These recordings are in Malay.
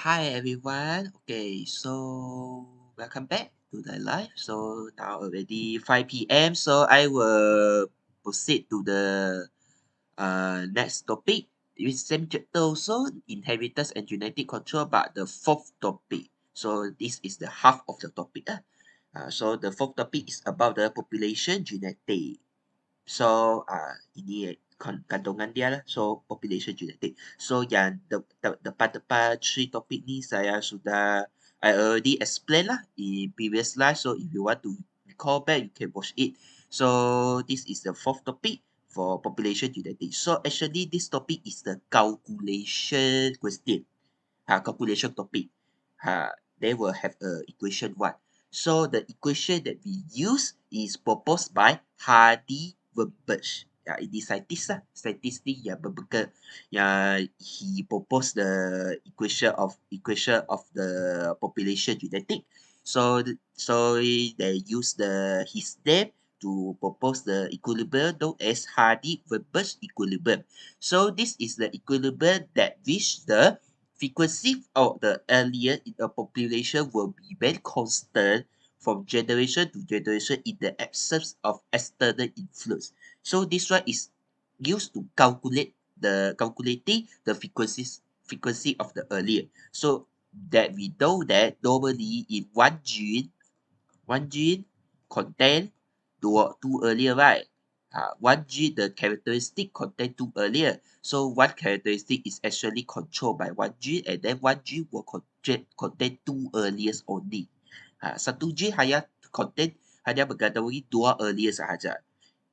Hi everyone. Okay, so welcome back to the live. So now already 5 p.m. So I will proceed to the next topic. It's same chapter also, inheritance and genetic control, but the fourth topic. So this is the half of the topic. So the fourth topic is about the population genetic. So ini kandungan dia lah. So population genetic. So yang depan-depan three topik ni I already explain lah in previous slide. So if you want to recall back, you can watch it. So this is the fourth topic for population genetic. So actually this topic is the calculation question. Calculation topic. They will have a equation 1. So the equation that we use is proposed by Hardy Verberge. Ini scientist lah. Scientist ni yang berbekal yang he proposed the equation of the population genetic. So they use his name to propose the equilibrium known as Hardy-Verberge equilibrium. So this is the equilibrium that which the frequency of the allele in a population will remain constant from generation to generation in the absence of external influence. So this one is used to calculating the frequency of the allele. So that we know that normally in one gene contain two allele, right? One gene, the characteristic contain two allele. So one characteristic is actually controlled by one gene, and then one gene will contain two alleles only. Satu gene hanya mengandungi dua allele sahaja.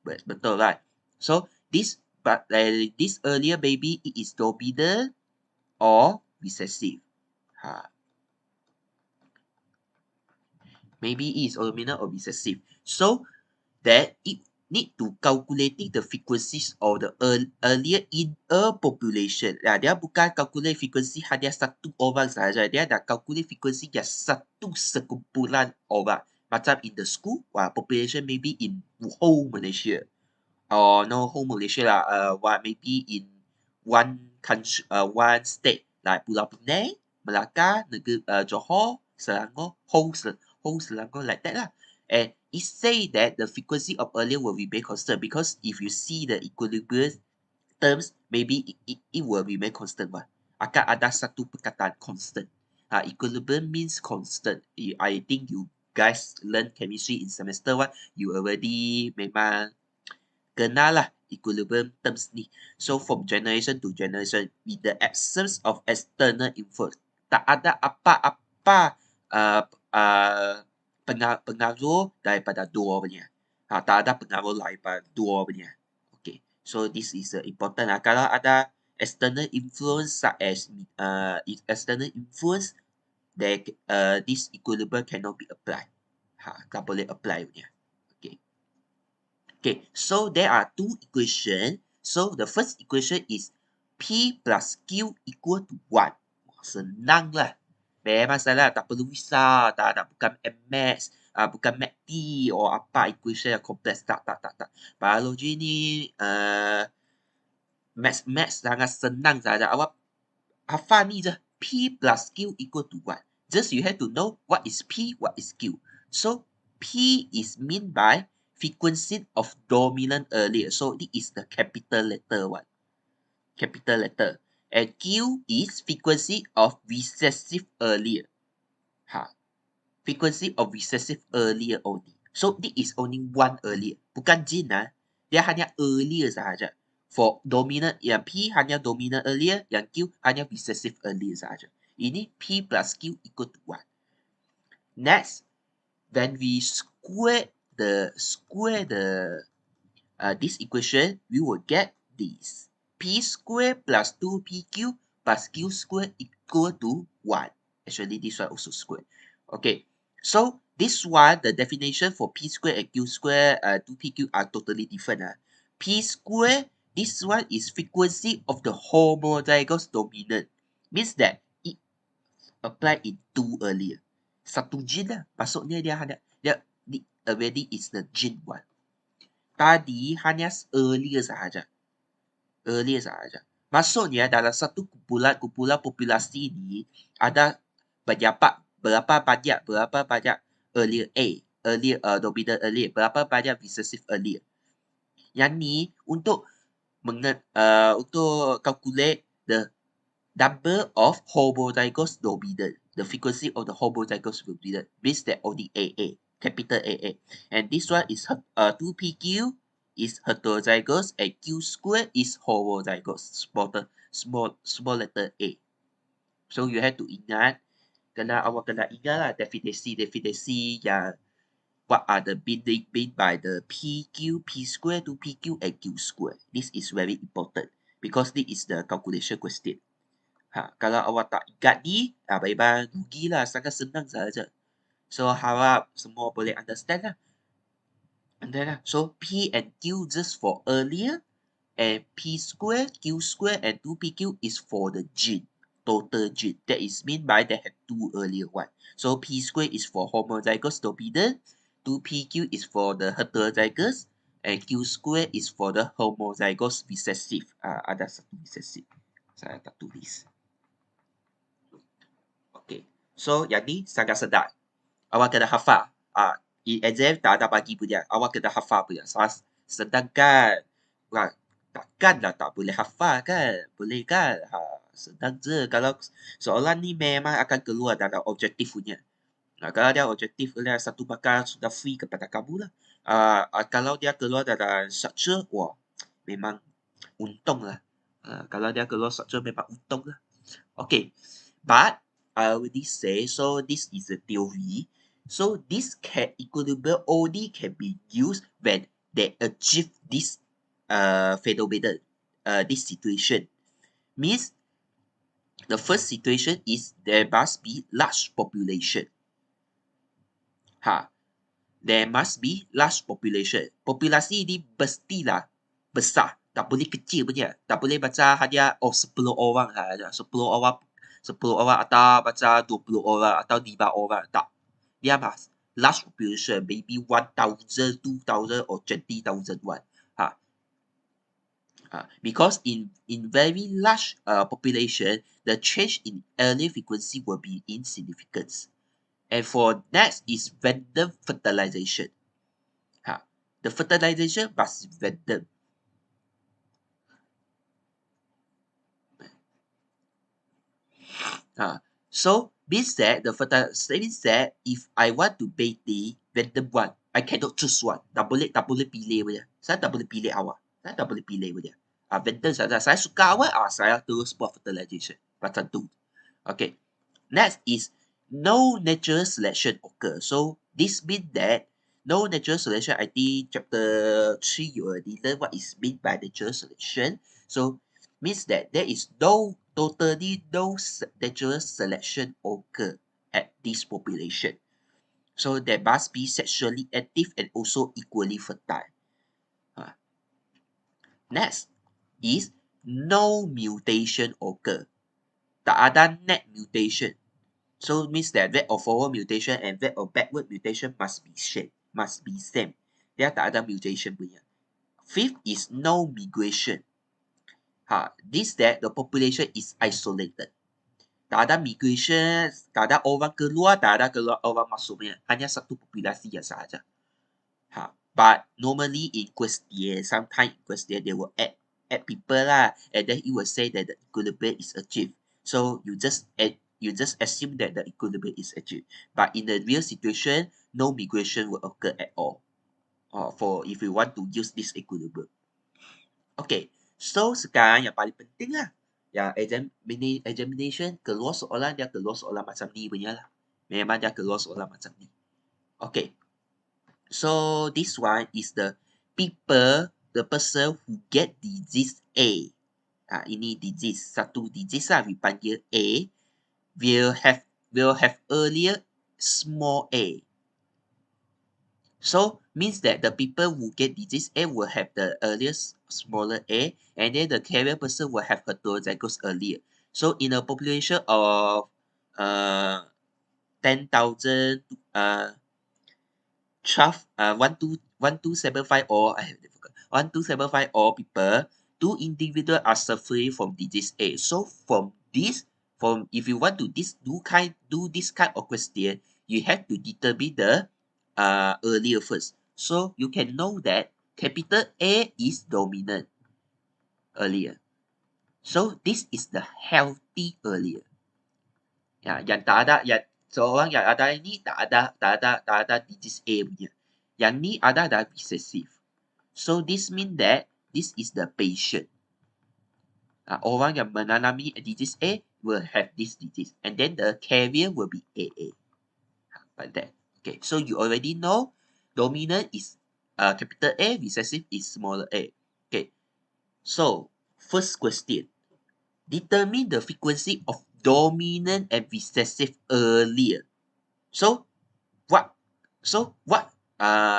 Betul, right? So this allele maybe it is dominant or recessive. Maybe it is dominant or recessive. So that it need to calculating the frequencies of the allele in a population. Dia bukan calculate frequency hanya satu orang sahaja. Dia nak calculate frequency yang satu sekumpulan orang. Macam in the school, population maybe in whole Malaysia. Or no whole Malaysia lah. Maybe in one country, one state like Pulau Penang, Melaka, Johor, Selangor, whole Selangor like that lah. And it say that the frequency of allele will remain constant because if you see the equilibrium terms, maybe it will remain constant. Akan ada satu perkataan constant. Equilibrium means constant. I think you guys learn chemistry in semester 1. You already memang kenal lah equilibrium terms ni. So from generation to generation, with the absence of external influence, tak ada apa-apa pengaruh daripada dua punya. Tak ada pengaruh daripada dua punya. Okay, so this is important lah. Kalau ada external influence such as external influence, this equilibrium cannot be applied. Tak boleh apply punya. Okay, so there are two equations. So the first equation is P plus Q equal to 1. Senang lah. Memang salah. Tak perlu risau. Tak. Bukan Maths. Bukan Math T or apa equation yang kompleks. Tak. Biologi ni Maths sangat senang saja. Awak hafal ni je. P plus Q equal to 1. Just you have to know what is P, what is Q. So P is mean by frequency of dominant allele. So this is the capital letter one. Capital letter. And Q is frequency of recessive allele. Frequency of recessive allele only. So this is only one allele. Bukan gene Dia hanya allele sahaja. For dominant, yang P hanya dominant allele, yang Q hanya recessive allele sahaja. Ini P plus Q equal to 1. Next, when we square this equation, we will get this. P square plus 2PQ plus Q square equal to 1. Actually, this one also square. Okay, so this one, the definition for P square and Q square, 2PQ are totally different. P square, this one is frequency of the homozygous dominant. Means that it apply in two allele. Satu gene lah. Maksudnya dia already is the gene one. Tadi hanya allele sahaja. Maksudnya dalam satu kumpulan populasi ni ada berapa banyak earlier A, dominant earlier, berapa banyak recessive earlier. Yang ni untuk untuk calculate the number of homozygous dominant, the frequency of the homozygous dominant means that only AA, capital AA. And this one is 2PQ is heterozygous and Q square is homozygous, small letter A. So you have to ingat, awak kena ingat lah definisi yang what are the mean by the PQ, P square, 2PQ and Q square. This is very important because this is the calculation question. Kalau awak tak ingat ni, bye-bye, rugilah, sangat senang saja. So, harap semua boleh understand lah. So, P and Q just for earlier, and P square, Q square, and 2PQ is for the gene, total gene. That is mean by they have two earlier one. So, P square is for homozygous dominant, 2PQ is for the heterozygous, and Q square is for the homozygous recessive. Ada satu recessive. Saya tak tulis. Okay. So, yang ni sangat sedap. Awak kena hafal. Exam tak ada bagi punya. Awak kena hafal punya. Sedangkan, takkanlah tak boleh hafal kan? Boleh kan? Sedang je. Kalau soalan ni memang akan keluar dalam objektif punya. Kalau dia objektif oleh satu markah sudah free kepada kamu lah. Kalau dia keluar dalam structure, wah, memang untung lah. Kalau dia keluar structure, memang untung lah. Okay. But, I already say, so this is a theory. So this equilibrium only can be used when they achieve this phenomenon, this situation. Means the first situation is there must be large population. There must be large population. Populasi ini mestilah besar. Tak boleh kecil punya. Tak boleh macam hanya 10 orang saja. 10 orang atau macam 20 orang atau 5 orang. Tak. Dia mas large population, maybe 1,000, 2,000 or 20,000 one. Because in very large population, the change in early frequency will be insignificant. And for next is random fertilization. The fertilization must be random. So means that if I want to beti random one, I cannot choose one. Tak boleh pilih punya. Saya tak boleh pilih awak. Saya tak boleh pilih punya. Random saja. Saya suka awak, saya terus buat fertilization. Macam tu. Okay. Next is no natural selection occur. So this means that no natural selection. I think chapter 3 you already learn what is meant by natural selection. So means that there is totally no natural selection occur at this population. So there must be sexually active and also equally fertile. Next is no mutation occur. Tak ada net mutation. So means that rate of forward mutation and rate of backward mutation must be same. Dia tak ada mutation punya. Fifth is no migration. This that the population is isolated. Tak ada migration, tak ada orang keluar, tak ada orang masuk punya. Hanya satu populasi yang sahaja. But normally in question, sometimes in question they will add people lah, and then it will say that the equilibrium is achieved. So you just assume that the equilibrium is achieved. But in the real situation, no migration will occur at all. For if we want to use this equilibrium. Okay, so sekarang yang paling penting lah. Yang examination, keluar soalan dia keluar soalan macam ni punya lah. Memang dia keluar soalan macam ni. Okay. So this one is the person who get disease A. Ini disease, satu disease lah, we panggil A, will have earlier small a. So means that the people who get disease A will have the earliest smaller a, and then the carrier person will have heterozygous earlier. So in a population of 10,000 12,750 all people, two individuals are suffering from disease A. So from this, if you want to do this kind of question, you have to determine the earlier first. So you can know that capital A is dominant earlier. So this is the healthy earlier. Ya, yang tak ada, yang seorang yang ada ini tak ada disease A punya. Yang ni ada recessive. So this mean that this is the patient. Orang yang mengalami disease A will have this disease, and then the carrier will be AA. Like that. Okay, so you already know dominant is capital A, recessive is smaller a. Okay, so first question. Determine the frequency of dominant and recessive earlier. So what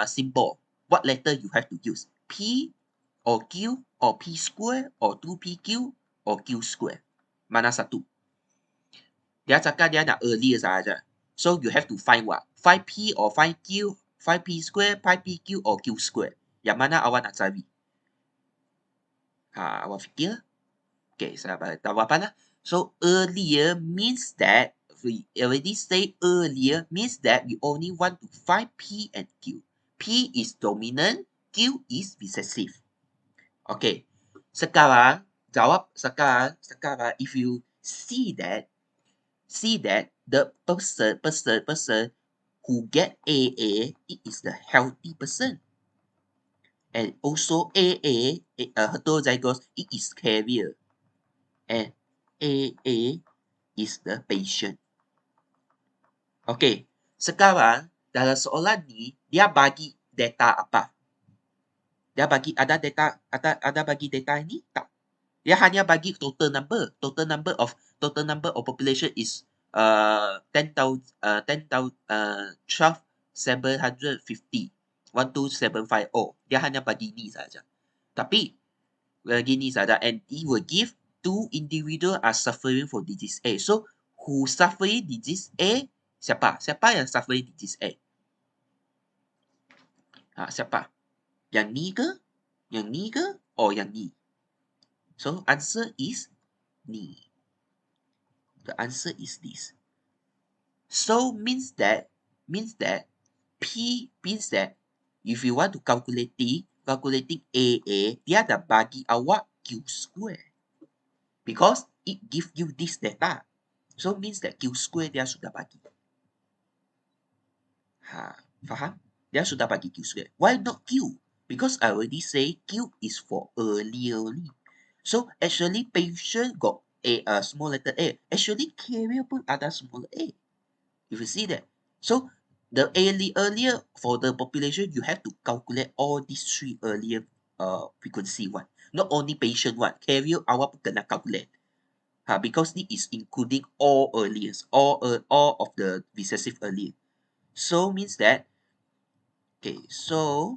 symbol, what letter you have to use? P or Q or P square or 2PQ or Q square? Mana satu? Dia cakap dia nak earlier saja. So you have to find what? Find P or find Q, find P square, find PQ or Q square. Yang mana awak nak cari? Awak fikir? Okay, saya tahu apa lah. So earlier means that we already say earlier means that we only want to find P and Q. P is dominant, Q is recessive. Okay, sekarang jawab sekarang if you see that the person who get AA, it is the healthy person. And also AA, heterozygous, it is carrier. And AA is the patient. Okay, sekarang dalam soalan ni dia bagi data apa? Dia bagi ada bagi data ini tak? Dia hanya bagi total number of population is 12,750 12750. Dia hanya bagi ni saja. Tapi gini saja, and it will give two individual are suffering for disease A. So who suffering disease A? Siapa yang suffering disease A? Siapa? Yang ni ke? Yang ni ke? Or yang ni? So answer is ni. The answer is this. So means that P means that if you want to calculating AA, dia dah bagi awak Q square. Because it give you this data. So means that Q square dia sudah bagi. Faham? Dia sudah bagi Q square. Why not Q? Because I already say Q is for earlier only. So actually patient got a small letter A. Actually carrier pun ada small a. If you see that. So the earlier for the population, you have to calculate all these three earlier frequency one. Not only patient one, carrier awak pun kena calculate. Because it is including all earliest, all of the recessive earlier. So means that, okay, so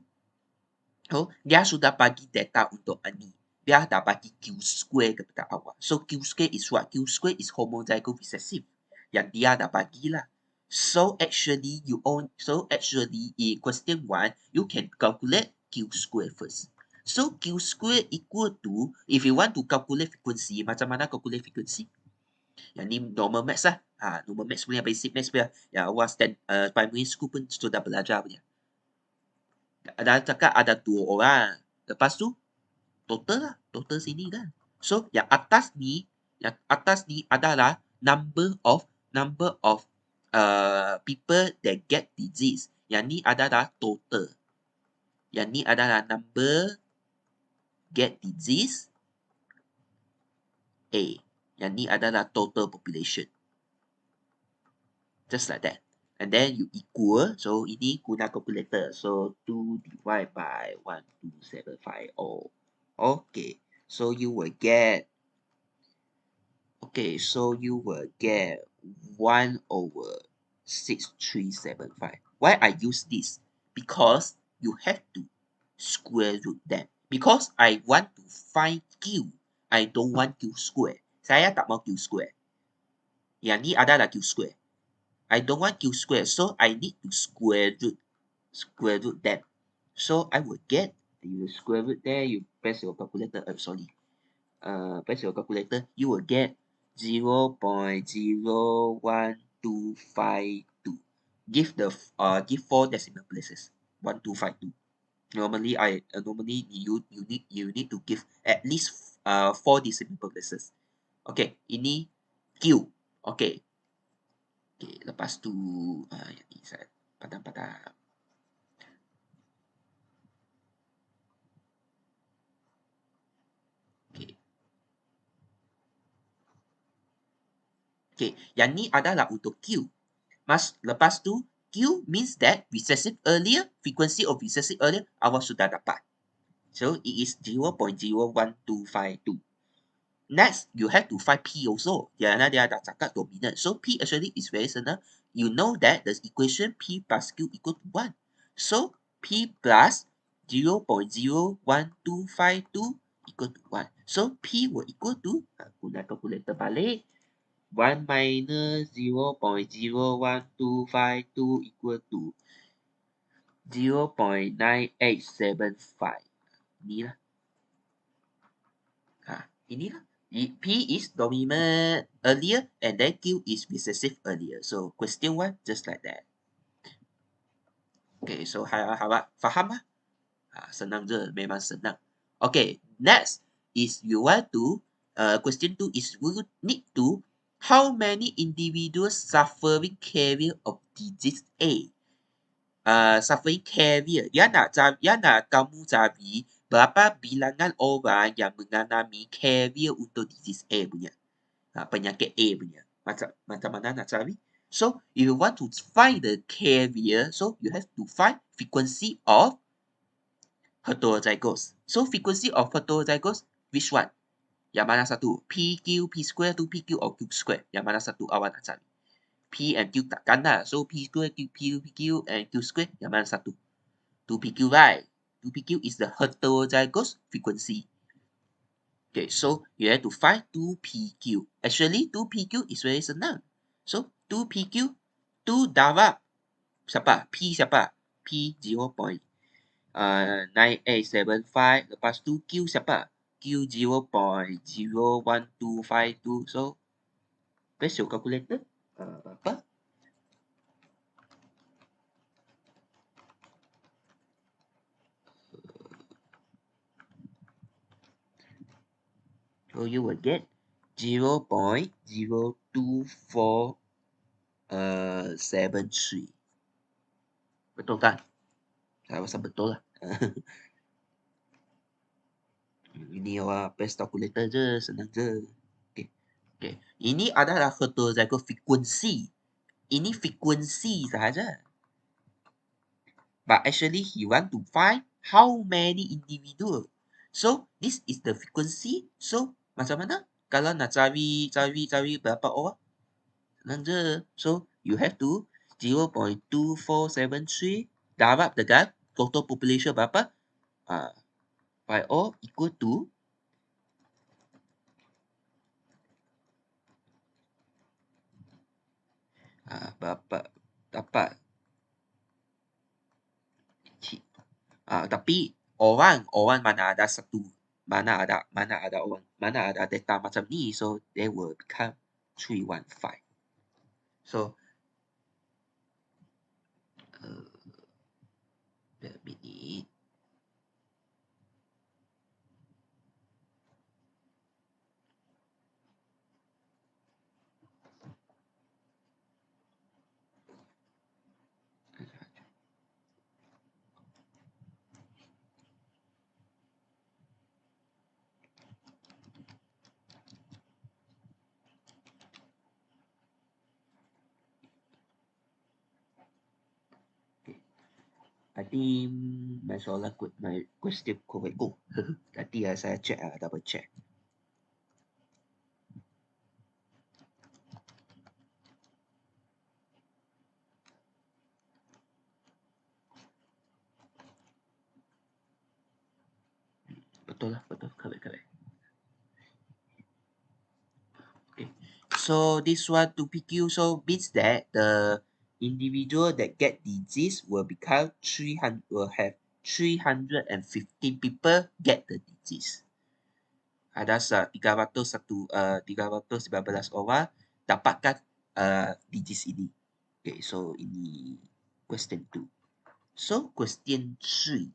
dia sudah bagi data untuk ni. Dia dah bagi Q square kepada awak. So Q square is what? Q square is homozygous recessive. Yang dia dah bagilah. So actually in question 1, you can calculate Q square first. So Q square equal to, if you want to calculate frequency, macam mana calculate frequency? Yang ni normal maths lah. Normal maths punya, basic maths punya. Yang awak primary school pun sudah belajar punya. Ada cakap ada 2 orang. Lepas tu, total lah. Total sini kan. So, yang atas ni adalah number of people that get disease. Yang ni adalah total. Yang ni adalah number get disease A. Yang ni adalah total population. Just like that. And then you equal. So, ini guna calculator. So, 2 divided by 12750. Okay. So, you will get 1/6375. Why I use this? Because you have to square root them. Because I want to find Q. I don't want Q square. Saya tak mau Q square. Yang ni adalah Q square. I don't want Q square. So, I need to square root them. So, I will get, you square root there, you press your calculator. Sorry. press your calculator, you will get 0.01252. Give 4 decimal places. 1252. Normally you need to give at least 4 decimal places. Okay, ini Q. Okay. Okay, lepas tu yang ni saya padam-padam. Okay. Okay, yang ni adalah untuk Q. Lepas tu Q means that recessive earlier, frequency of recessive earlier awak sudah dapat. So it is 0.01252. Next, you have to find P also. Kerana dia dah cakap dominant. So P actually is very senang. You know that the equation P plus Q equal to 1. So P plus 0.01252 equal to 1. So P will equal to, guna calculator balik, 1 minus 0.01252 equal to 0.9875. Inilah. Inilah. P is dominant earlier and then Q is recessive earlier. So question 1 just like that. Okay, so harap faham lah. Senang je, memang senang. Okay, next is you want to, question 2 is we need to, how many individuals suffering carrier of disease A? Suffering carrier, dia nak kamu cari berapa bilangan orang yang mengalami carrier untuk disease A punya. Penyakit A punya. Macam mana nak cari? So, if you want to find the carrier, so you have to find frequency of heterozygous. So, frequency of heterozygous, which one? Yang mana satu? PQ, P square, 2PQ or Q square? Yang mana satu awak nak cari? P and Q takkan lah. So, P square, PQ and Q square, yang mana satu? 2PQ, right? 2PQ is the heterozygous frequency. Okay, so you have to find 2PQ. Actually, 2PQ is very senang. So, 2PQ, 2 darab siapa? P siapa? P 0.9875. Lepas tu Q siapa? Q 0.01252. So, press your calculator. Apa? So you will get 0.02473. Betul kan? Saya rasa betul lah. Ini awak press calculator je, senang je. Okay. Okay. Ini adalah heterozygous frequency. Ini frequency sahaja. But actually he want to find how many individual. So this is the frequency. So macam mana? Kalau nak cari berapa orang? Senang je. So you have to 0.2473 darab dengan total population berapa? By all equal to berapa dapat tapi orang mana ada satu, mana ada orang, mana ada data macam ni, so they will become 315. So a minute. I think my soalan my question correct go. Nanti saya check double check. Betul lah, betul, correct. Okay. So this one to PQ so means that the individual that get disease will become 300 will have 315 people get the disease. ada 319 orang dapatkan digits ini. Okay, so ini question 2. So question 3.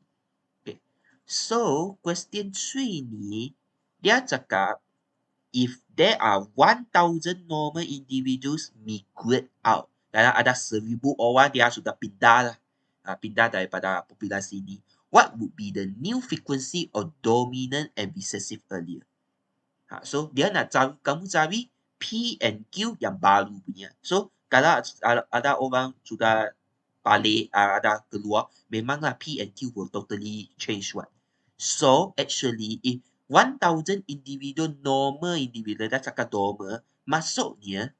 Okay. So question 3 ni dia cakap if there are 1,000 normal individuals migrate out. Dalam ada 1,000 orang dia sudah pindah lah. Pindah daripada populasi ini. What would be the new frequency of dominant and recessive earlier? So dia nak cari, kamu cari P and Q yang baru punya. So kalau ada orang sudah balik, ada keluar, memanglah P and Q will totally change one. So actually if 1,000 individual normal individual, dah cakap normal, maksudnya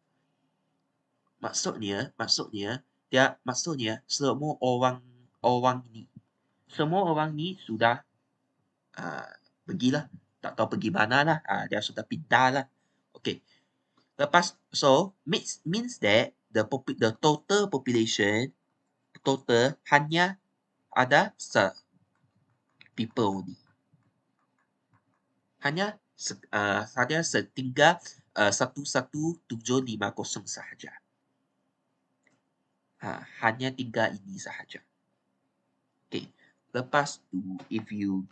semua orang ni sudah pergilah, tak tahu pergi mana lah, dia sudah pindah lah. Okay. Lepas, so means that the total population hanya ada people ni. Hanya setinggal 11750 sahaja. Hanya tinggal ini sahaja. Okay. Lepas tu, if you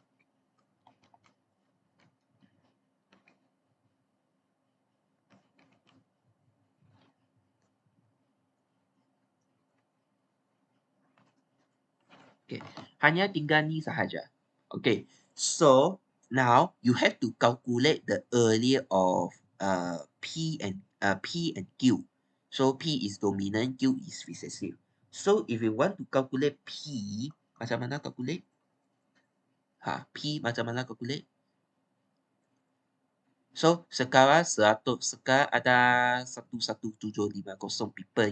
okay, hanya tinggal ni sahaja. Okay, so now you have to calculate the earlier of P and Q. So P is dominant, Q is recessive. So if you want to calculate P, macam mana calculate? P macam mana calculate? So sekarang ada 11750 people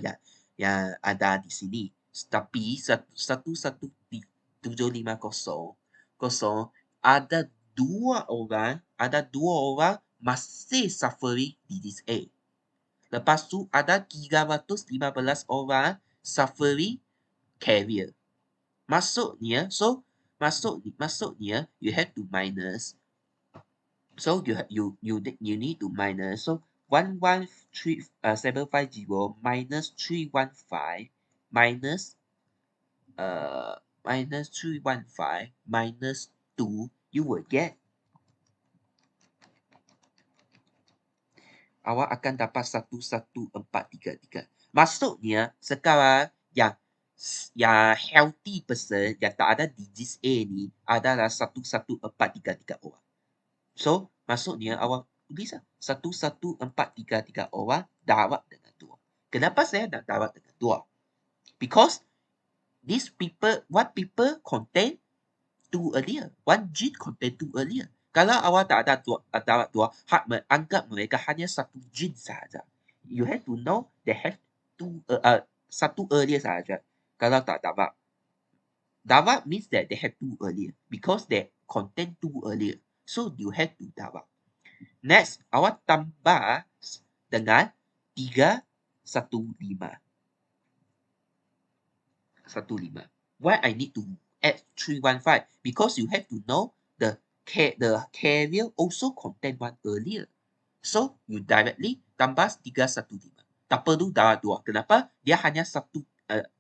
yang ada di sini. Tapi 11750 ada dua orang masih suffering disease A. Lepas tu ada 315 orang suffering carrier. Maksudnya you have to minus. So you need to minus. So 113,750 minus 315 minus 315 minus 2, you will get, awak akan dapat 11433. Maksudnya sekarang yang healthy person yang tak ada disease A ni adalah 11433 orang. So maksudnya awak bisa 11433 orang dapat dengan 2. Kenapa saya nak dapat dengan 2? Because these people, one people contain 2 earlier. One gene contain 2 earlier. Kalau awak tak ada dapat 2, anggap mereka hanya 1 gene sahaja. You have to know they have 1 earlier sahaja. Kalau tak dapat means that they have 2 earlier because they contain 2 earlier. So you have to dapat. Next, awak tambah dengan 315. Why I need to add 315? Because you have to know the carrier also contain 1 earlier. So you directly tambah 315. Tak perlu dapat 2. Kenapa? Dia hanya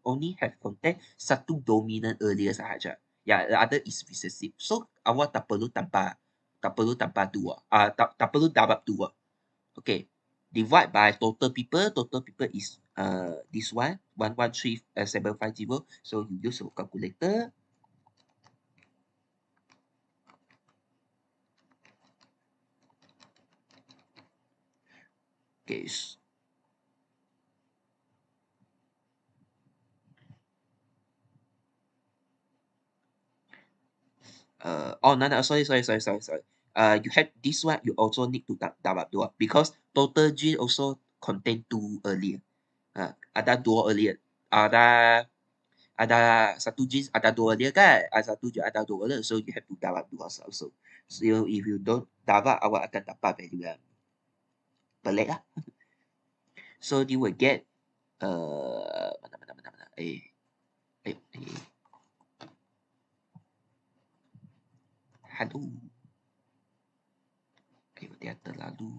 only have contain 1 dominant earlier sahaja. Yang other is recessive. So awak tak perlu tambah 2. Tak perlu dapat 2. Okay. Divide by total people. Total people is this one, 113,750. So you use your calculator. Okay. No, sorry. You have this one, you also need to dapat 2 because total gene also contain 2 earlier. Ada 2 earlier. Ada 1 gene ada 2 earlier kan? Ada 1 gene ada 2 earlier. So you have to dapat 2 also. So if you don't dapat, awak akan dapat value yang pelik lah. So you will get mana. Aduh. dia terlalu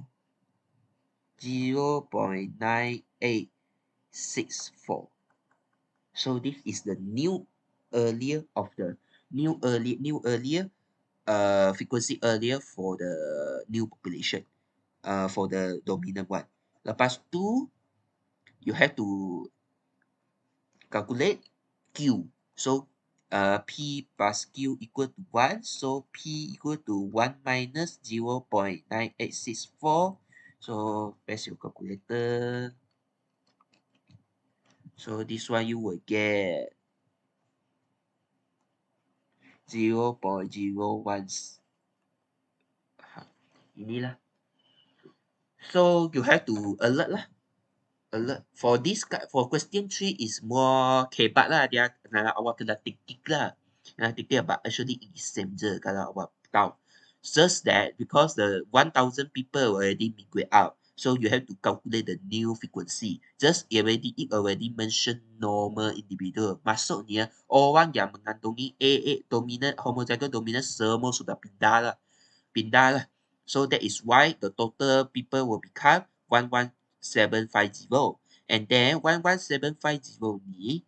0.9864. So this is the new earlier of the new earlier frequency earlier for the new population, for the dominant one. Lepas tu you have to calculate Q. So P plus Q equal to 1. So P equal to 1 minus 0.9864. So press your calculator. So this one you will get 0.01. Inilah. So you have to alert lah. Alert. For this for question 3 is more kebat lah. Dia awak kena tik-tik lah. Kena tik-tik but actually exam je kalau awak tahu. Just that because the 1,000 people already migrate out. So you have to calculate the new frequency. It already mentioned normal individual. Maksudnya orang yang mengandungi AA dominant, homozygous dominant semua sudah pindah lah. So that is why the total people will become 11750. And then 11750 ni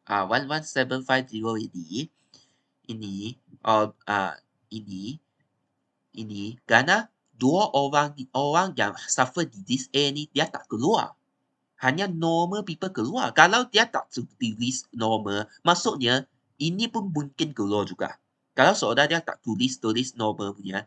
11750 ini ini kerana dua orang yang suffer disease A ni dia tak keluar. Hanya normal people keluar. Kalau dia tak tulis normal, maksudnya ini pun mungkin keluar juga. Kalau seorang dia tak tulis normal punya,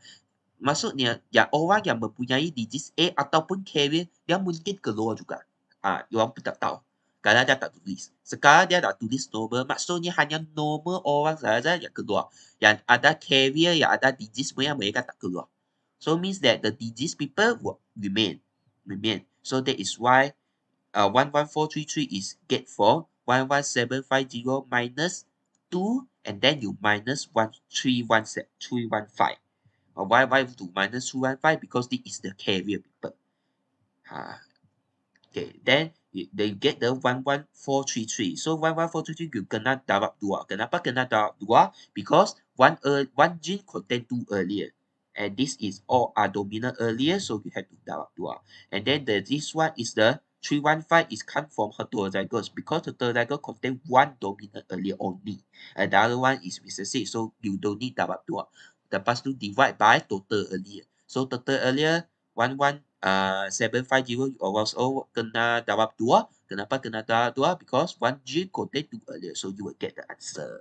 maksudnya ya orang yang mempunyai disease A ataupun carrier dia mungkin keluar juga. Orang pun tak tahu. Kalau dia tak tulis. Sekarang dia tak tulis normal, maksudnya hanya normal orang sahaja yang keluar. Yang ada carrier, yang ada disease punya mereka tak keluar. So means that the disease people will remain. So that is why 11433 is get for 11750 minus 2 and then you minus 315. Why to minus 215? Because this is the carrier people. Okay, then they get the 11433. So 11433 you kena darab 2. Kenapa kena darab 2? Because one gene contain 2 earlier. And this is all are dominant earlier, so you have to darab 2. And then this one is the 315 is come from heterozygous because heterozygous contain 1 dominant earlier only. And the other one is recessive, so you don't need darab 2. Lepas tu divide by total earlier. So total earlier 750 you also kena darab 2. Kenapa kena darab 2? Because 1 G contain 2 earlier, so you will get the answer.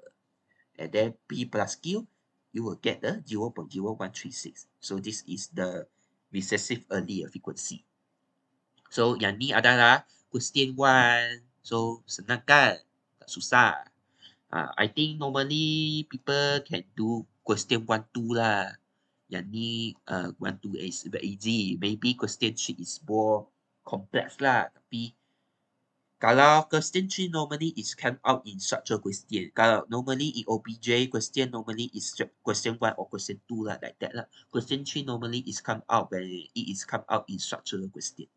And then P plus Q, you will get the 0.0136. So this is the recessive earlier frequency. So yang ni adalah question 1. So senang kan? Tak susah. I think normally people can do question 1, 2 lah. Yang ni 1, 2 is very easy. Maybe question 3 is more complex lah. Tapi kalau question 3 normally is come out in structure question. Kalau normally in OBJ question normally is question 1 or question 2 lah, like that lah. Question 3 normally is come out when it is come out in structural question.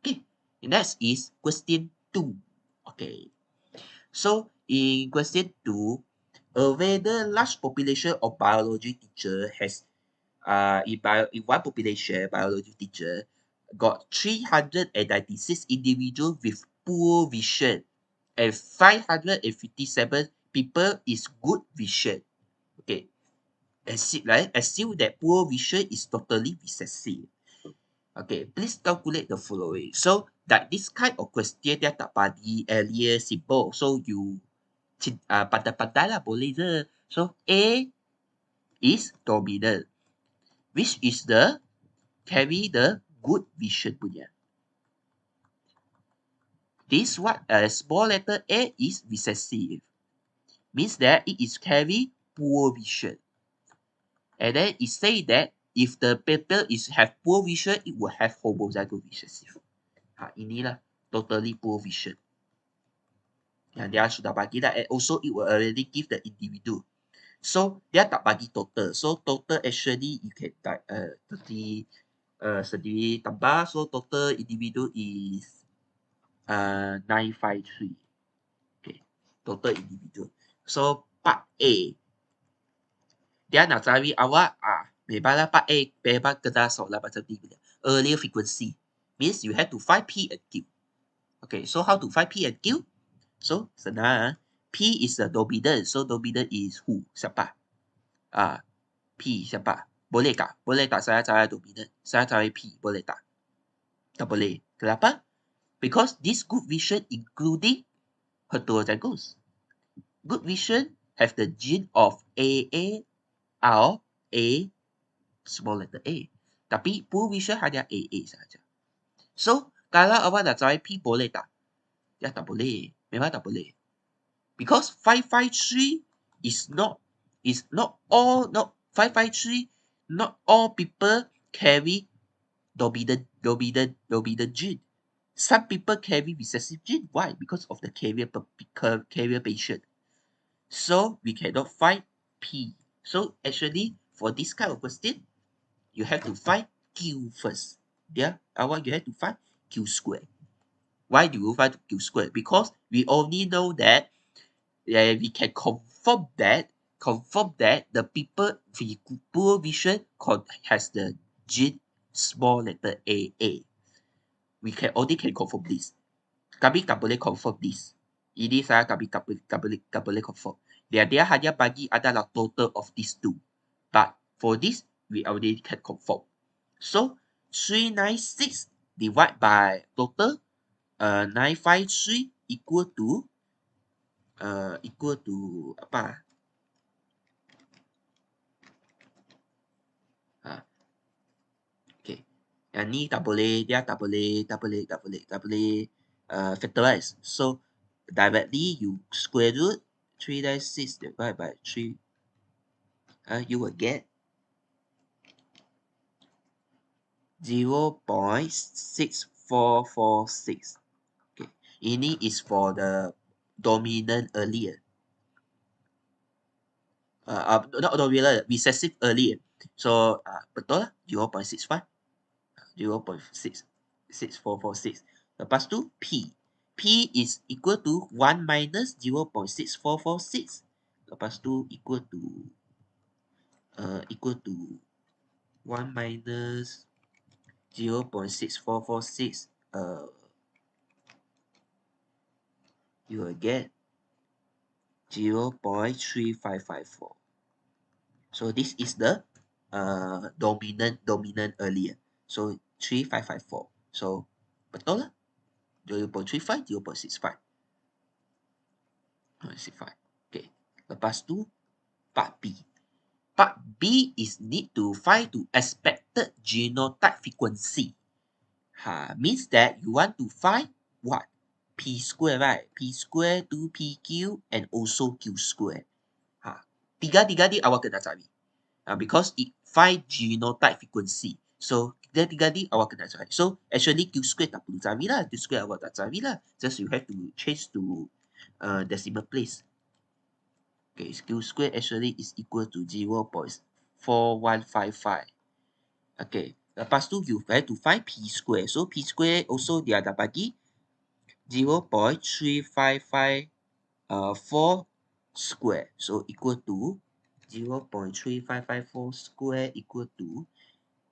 Okay, next is question 2. Okay, so in question 2, whether large population of biology teacher has in one population, biology teacher got 396 individuals with poor vision and 557 people is good vision. Okay, assume that poor vision is totally recessive. Okay, please calculate the following. So that this kind of question dia tak bagi earlier simple. So you pandai-pandai lah boleh je. So A is dominant, which is the carry the good vision punya. This what small letter A is recessive, means that it is carry poor vision. And then it say that if the people is have poor vision, it will have homozygous recessive. Inilah totally poor vision. Yang dia sudah bagi dah, and also it will already give the individual. So dia tak bagi total. So total actually you can sendiri tambah. So total individual is 953. Okay, total individual. So part A, dia nak cari awak Memanglah part A, memang kena soalan macam ni punya. Earlier frequency means you have to find P and Q. Okay, so how to find P and Q? So senang. P is the dominant. So dominant is who? Siapa? P siapa? Boleh tak? Boleh tak saya cari dominant? Saya cari P. Boleh tak? Tak boleh. Kenapa? Because this good vision including heterozygous. Good vision have the gene of AA or A small letter A. Tapi poor vision hanya AA saja. So, kalau awak nak cari P boleh tak? Ya tak boleh. Memang tak boleh. Because 553 is not all 553 not all people carry dominant gene. Some people carry recessive gene. Why? Because of the carrier patient. So we cannot find P. So actually for this kind of question, you have to find Q first. Yeah, you have to find Q squared. Why do you find Q squared? Because we only know that we can confirm that the people with poor vision has the gene small letter AA. We can confirm this. Kami tak boleh confirm this. Ini kami tak boleh confirm. Dia hanya bagi adalah total of these two. But for this, we already can confirm. So 396 divided by total 953 equal to apa? Okay. Yang ni tak boleh, dia tak boleh factorize. So directly you square root 396 divided by 3. You will get 0.6446. Okay. Ini is for the dominant earlier. Not dominant, recessive earlier. So betul lah 0.65. 0.6446. Lepas tu P. P is equal to 1 minus 0.6446. Lepas tu equal to 1 minus 0.6446. You will get 0.3554. So this is the dominant earlier. So 3554. So betul lah. 0.35, 0.65. 0.65. Okay. Lepas tu part B. Part B is need to find to expected genotype frequency. Means that you want to find what? P square, right? P square, 2PQ, and also Q square. Tiga ni awak kena cari. Because it find genotype frequency. So, tiga ni awak kena cari. So, actually Q square tak perlu cari lah. Q square awak tak cari lah. Just you have to change to decimal place. Okay, Q square actually is equal to 0.4155. Okay, lepas tu you have to find P square. So, P square also dia ada bagi 0.3554 square. So, equal to 0.3554 square equal to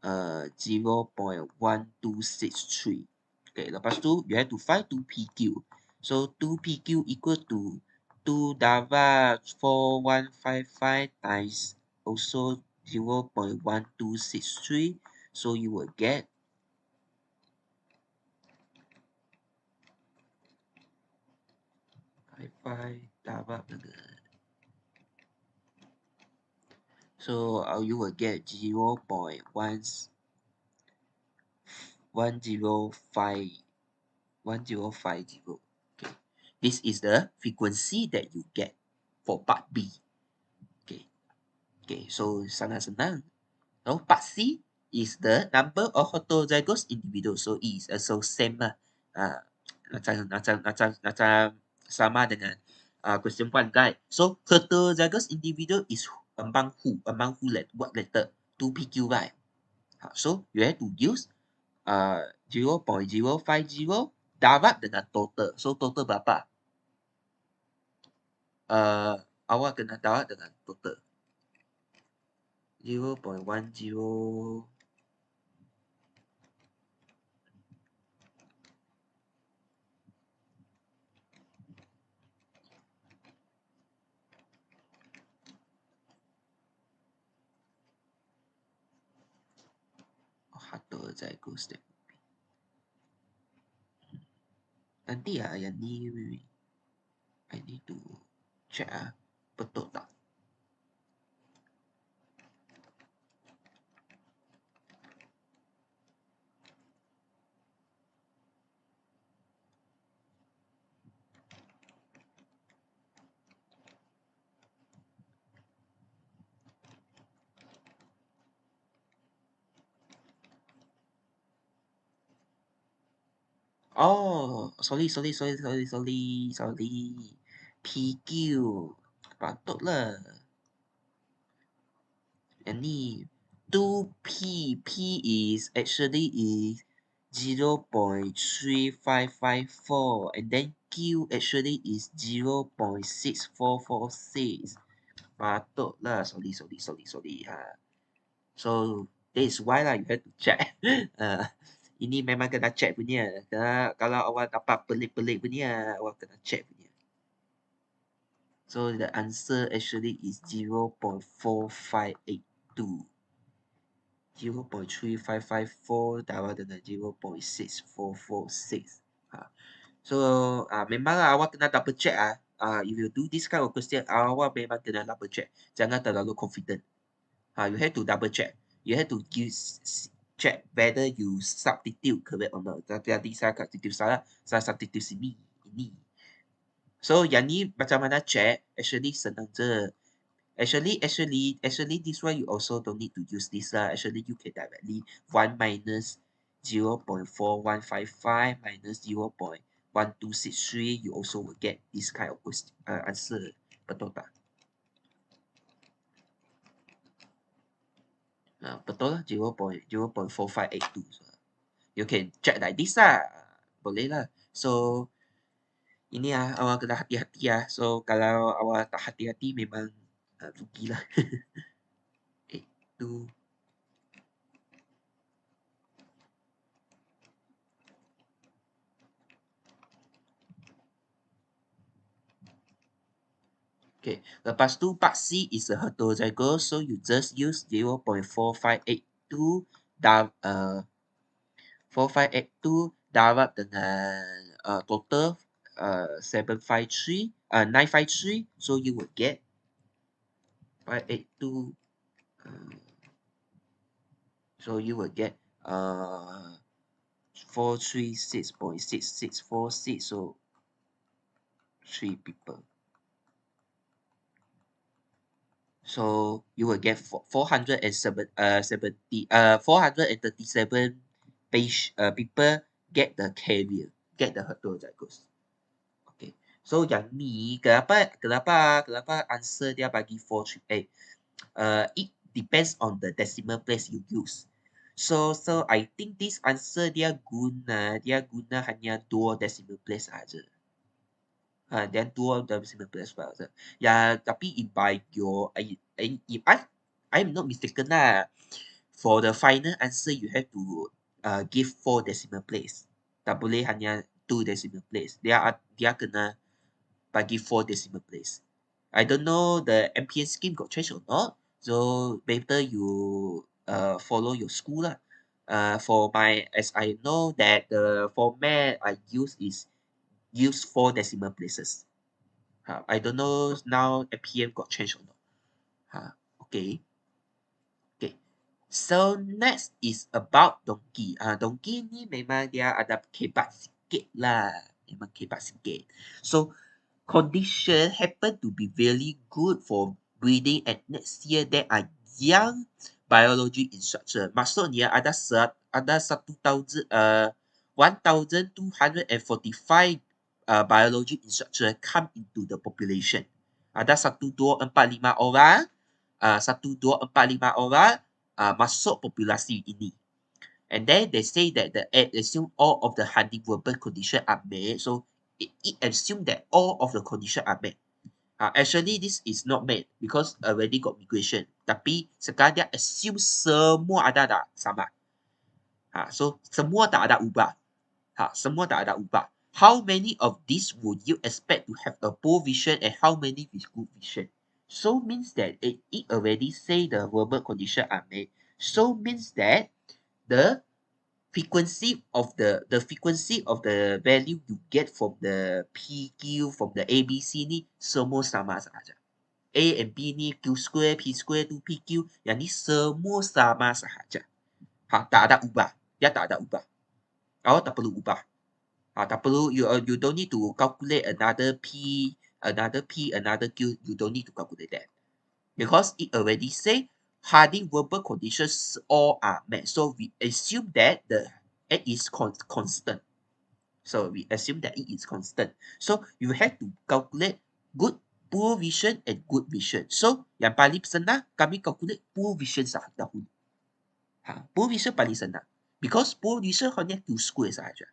0.1263. Okay, lepas tu you have to find 2PQ. So 2PQ equal to 2 dapat 4155 times also 0.1263. So you will get 55 dapat so you will get 0.1050. Okay. This is the frequency that you get for part B. Okay, so sangat senang. So part C is the number of heterozygous individuals. So it is also same lah. Macam sama dengan question 1 guide. So heterozygous individual is among who? Among who what letter? 2PQ, right? So you have to use 0.050 dapat dengan total. So total berapa? Awak kena dapat dengan total. 0.10 harder 再 go step. Nanti yang ni I need to check betul tak? Oh, sorry. PQ. Patutlah. Yang ni 2P. P is actually is 0.3554 and then Q actually is 0.6446. Patutlah. Sorry. So that is why lah you have to check. Ini memang kena check punya. Kalau awak dapat pelik-pelik punya, awak kena check punya. So the answer actually is 0.4582. 0.3554 darab dengan 0.6446. So memang lah awak kena double check if you do this kind of question, awak memang kena double check. Jangan terlalu confident. You have to double check. You have to check whether you substitute correct or not. Tadi saya substitute salah, saya substitute sini, ini. So yang ni macam mana check? Actually senang je. Actually this one you also don't need to use this lah. Actually you can directly 1 minus 0.4155 minus 0.1263. You also will get this kind of answer. Betul tak? Betul lah 0.4582. You can check like this lah. Boleh lah. So ini awak kena hati-hati So kalau awak tak hati-hati memang rugilah. 82. Okay, lepas tu part C is a heterozygous, so you just use 0.4582 4582 darab dengan total 953, so you will get 582 so you will get 436.6646, so 3 people. So you will get 437 people get the carrier, get the heterozygous. Okay. So yang ni kenapa answer dia bagi 438? It depends on the decimal place you use. So I think this answer dia guna hanya 2 decimal place aja. Then 2 decimal place saja. Ya, tapi if I'm not mistaken lah, for the final answer you have to give 4 decimal place. Tak boleh hanya 2 decimal place. Dia kena bagi 4 decimal place. I don't know the MPN scheme got changed or not. So better you follow your school lah. As I know that the format I use is use 4 decimal places. I don't know now MPM got changed or not. Okay. So next is about donkey. Donkey ni memang dia ada kebat sikit lah. Memang kebat sikit. So condition happen to be really good for breeding and next year there are young biology instructor. Maksudnya ada 1245 biology instructor come into the population. Ada 1245 orang, 1245 orang masuk populasi ini. And then they say that assume all of the hunting verbal condition are met. So it assume that all of the condition are met. Actually this is not made because already got migration. Tapi sekarang dia assume semua ada sama. So semua tak ada ubah. Semua tak ada ubah. How many of these would you expect to have a poor vision and how many with good vision? So means that it already say the verbal condition are made. So means that the frequency of the value you get from the PQ from the ABC ni semua sama sahaja. A and B ni Q square, P square to PQ yang ni semua sama sahaja. Tak ada ubah. Dia tak ada ubah. Awak tak perlu ubah. Tak perlu you don't need to calculate another P, another Q. You don't need to calculate that. Because it already say Harding verbal conditions all are met. So we assume that the it is constant. So we assume that it is constant. So you have to calculate good, poor vision and good vision. So yang paling senang kami calculate poor vision dahulu. Poor vision paling senang. Because poor vision hanya Q square sahaja.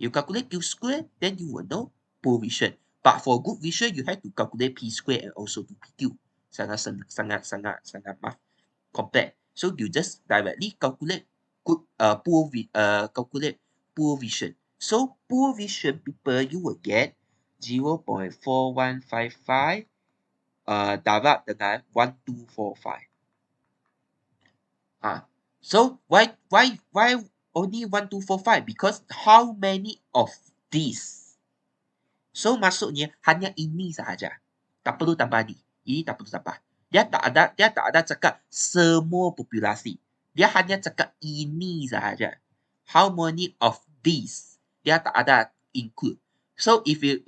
You calculate Q square, then you will know poor vision. But for good vision, you have to calculate P square and also to PQ. Sangat complex. So you just directly calculate calculate poor vision. So poor vision people you will get 0.4155 darab dengan 1245. So why only 1245? Because how many of these? So maksudnya hanya ini sahaja. Tak perlu tambah ni. Ini tak perlu tambah. Dia tak ada cakap semua populasi. Dia hanya cakap ini sahaja. How many of these? Dia tak ada include. So if you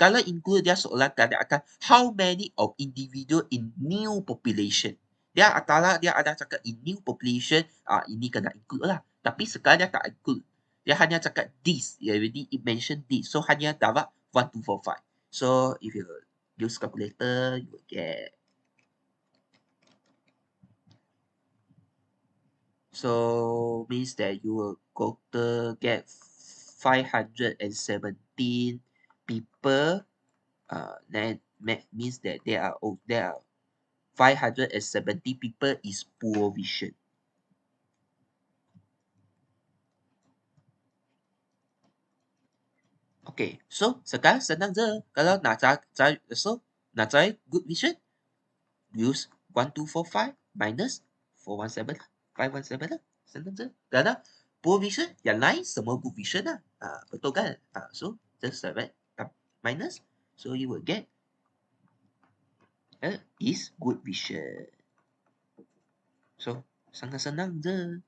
kalau include dia soalan dia akan how many of individual in new population. Dia ada cakap in new population, ini kena include lah. Tapi sekarang dia tak include. Dia hanya cakap this. Dia already mention this. So hanya dapat 1245. So if you use calculator, you will get. So means that you will get 517 people. Then means that there are 570 people is poor vision. Okay, so sekarang senang je. Kalau nak cari good vision, use 1245 minus 417 lah. 517 lah. Senang je. Kalau poor vision, yang lain semua good vision lah. Betul kan? So, just select minus. So, you will get is good vision. So, sangat senang je.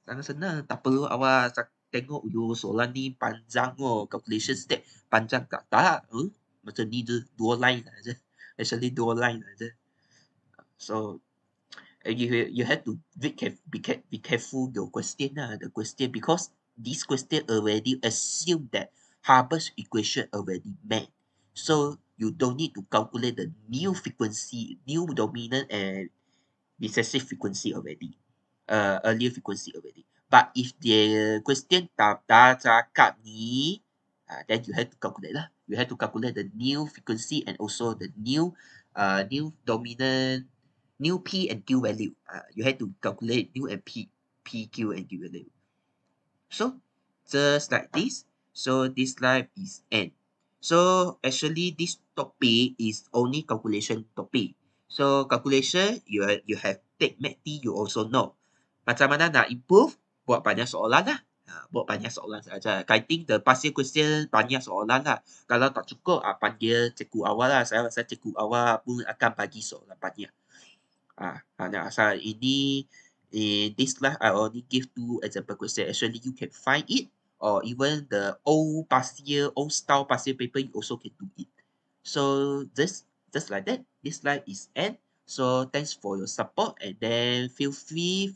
Sangat senang. Tak perlu awak tengok soalan ni panjang calculation step panjang tak. Macam ni je, 2 line aja. Actually 2 line aja. So you have to be careful your question the question because this question already assume that Haber's equation already met. So you don't need to calculate the new frequency, new dominant and recessive frequency already. Earlier frequency already. But if the question tak cakap ni, then you have to calculate lah. You have to calculate the new frequency and also the new dominant, new P and Q value. You have to calculate new and P, Q and Q value. So just like this. So this slide is end. So actually this topic is only calculation topic. So calculation you have take MATT you also know. Macam mana nak improve? Buat banyak soalan lah. Buat banyak soalan saja. I think the past year question banyak soalan lah. Kalau tak cukup, panggil cikgu awal lah. Saya rasa cikgu awal pun akan bagi soalan banyak. Hanya asal ini, in this slide, I only give 2 example question. Actually, you can find it. Or even the old style past year paper, you also can do it. So just like that, this slide is end. So thanks for your support and then feel free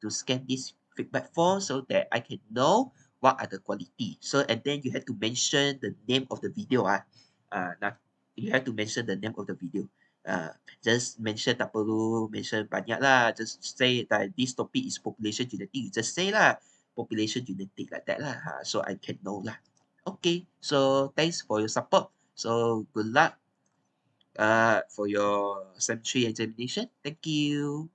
to scan this feedback form so that I can know what are the quality. So and then you have to mention the name of the video. You have to mention the name of the video. Just mention tak perlu mention banyak lah. Just say that this topic is population genetic. You just say lah population genetic like that lah. So I can know lah. Okay, so thanks for your support. So good luck for your SEM 3 examination. Thank you.